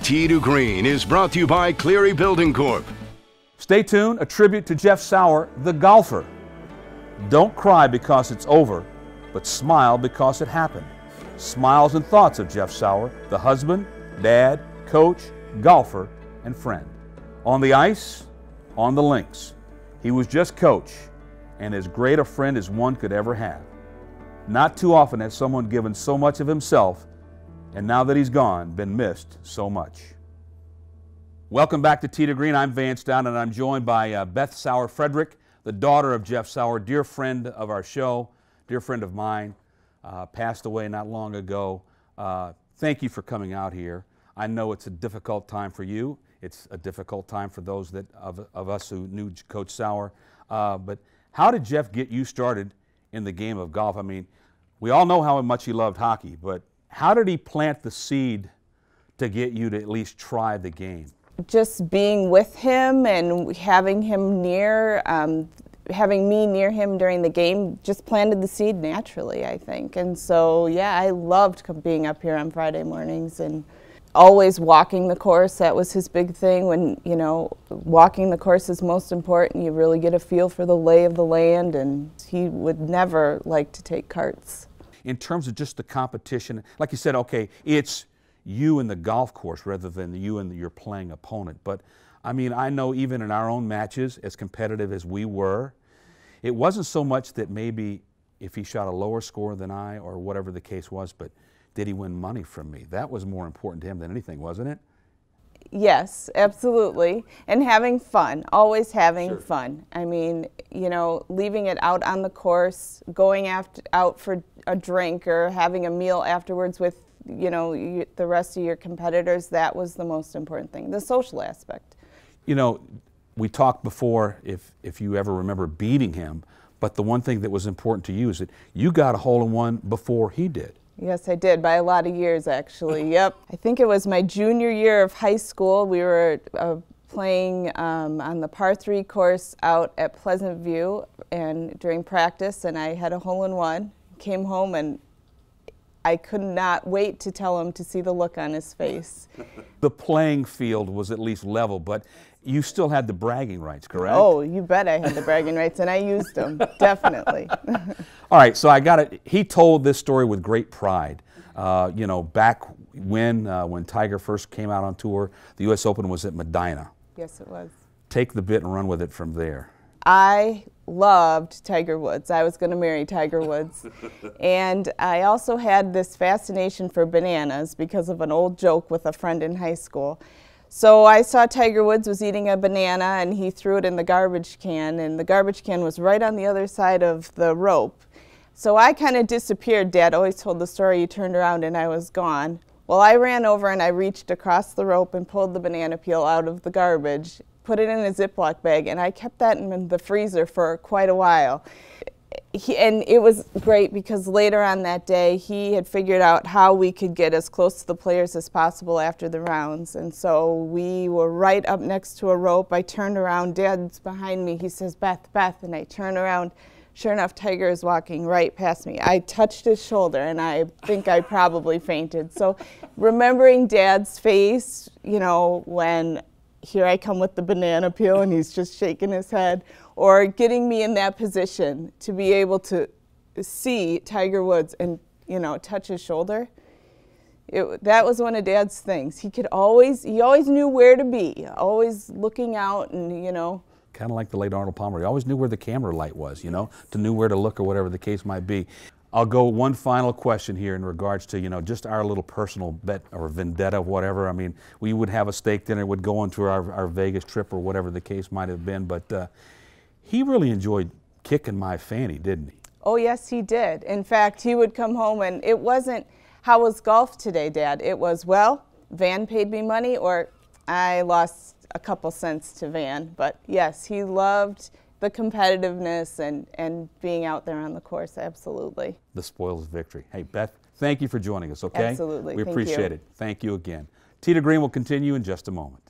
Tee to Green is brought to you by Cleary Building Corp. Stay tuned, a tribute to Jeff Sauer, the golfer. Don't cry because it's over, but smile because it happened. Smiles and thoughts of Jeff Sauer, the husband, dad, coach, golfer, and friend. On the ice, on the links, he was just coach and as great a friend as one could ever have. Not too often has someone given so much of himself and now that he's gone, been missed so much. Welcome back to Tee to Green. I'm Vance Down, and I'm joined by Beth Sauer Frederick, the daughter of Jeff Sauer, dear friend of our show, dear friend of mine, passed away not long ago. Thank you for coming out here. I know it's a difficult time for you. It's a difficult time for those of us who knew Coach Sauer. But how did Jeff get you started in the game of golf? I mean, we all know how much he loved hockey, but how did he plant the seed to get you to at least try the game? Just being with him and having him near, having me near him during the game just planted the seed naturally, I think. And so, yeah, I loved being up here on Friday mornings and always walking the course. That was his big thing. When, you know, walking the course is most important. You really get a feel for the lay of the land, and he would never like to take carts. In terms of just the competition, like you said, okay, it's you and the golf course rather than you and your playing opponent. But I mean, I know even in our own matches, as competitive as we were, it wasn't so much that maybe if he shot a lower score than I or whatever the case was, but did he win money from me? That was more important to him than anything, wasn't it? Yes, absolutely. And having fun, always having Sure. fun. I mean, you know, leaving it out on the course, going out for a drink or having a meal afterwards with, you know, the rest of your competitors, that was the most important thing, the social aspect. You know, we talked before if you ever remember beating him, but the one thing that was important to you is that you got a hole-in-one before he did. Yes, I did, by a lot of years, actually. Yep. I think it was my junior year of high school. We were playing on the par 3 course out at Pleasant View and during practice, and I had a hole-in-one. Came home, and I could not wait to tell him to see the look on his face. The playing field was at least level, but you still had the bragging rights, correct? Oh, you bet I had the bragging rights, and I used them, definitely. All right, so I got it. He told this story with great pride. You know, back when Tiger first came out on tour, the U.S. Open was at Medina. Yes, it was. Take the bit and run with it from there. I loved Tiger Woods. I was going to marry Tiger Woods. And I also had this fascination for bananas because of an old joke with a friend in high school. So I saw Tiger Woods was eating a banana, and he threw it in the garbage can, and the garbage can was right on the other side of the rope. So I kind of disappeared. Dad always told the story, you turned around and I was gone. Well, I ran over and I reached across the rope and pulled the banana peel out of the garbage, put it in a Ziploc bag, and I kept that in the freezer for quite a while. And it was great because later on that day, he had figured out how we could get as close to the players as possible after the rounds. And so we were right up next to a rope. I turned around, Dad's behind me. He says, Beth, Beth, and I turn around. Sure enough, Tiger is walking right past me. I touched his shoulder, and I think I probably fainted. So remembering Dad's face, you know, when here I come with the banana peel and he's just shaking his head, or getting me in that position to be able to see Tiger Woods and, you know, touch his shoulder. That was one of Dad's things. He always knew where to be, always looking out, and, you know. Kind of like the late Arnold Palmer. He always knew where the camera light was, you know, to knew where to look or whatever the case might be. I'll go one final question here in regards to, you know, just our little personal bet or vendetta, whatever. I mean, we would have a steak dinner, would go into our Vegas trip or whatever the case might have been, but he really enjoyed kicking my fanny, didn't he? Oh, yes, he did. In fact, he would come home and it wasn't, how was golf today, Dad? It was, well, Van paid me money, or I lost a couple cents to Van. But yes, he loved the competitiveness and being out there on the course, absolutely. The spoils of victory. Hey, Beth, thank you for joining us, okay? Absolutely. We appreciate it. Thank you again. Tee to Green will continue in just a moment.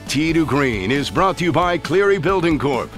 Tee to Green is brought to you by Cleary Building Corp.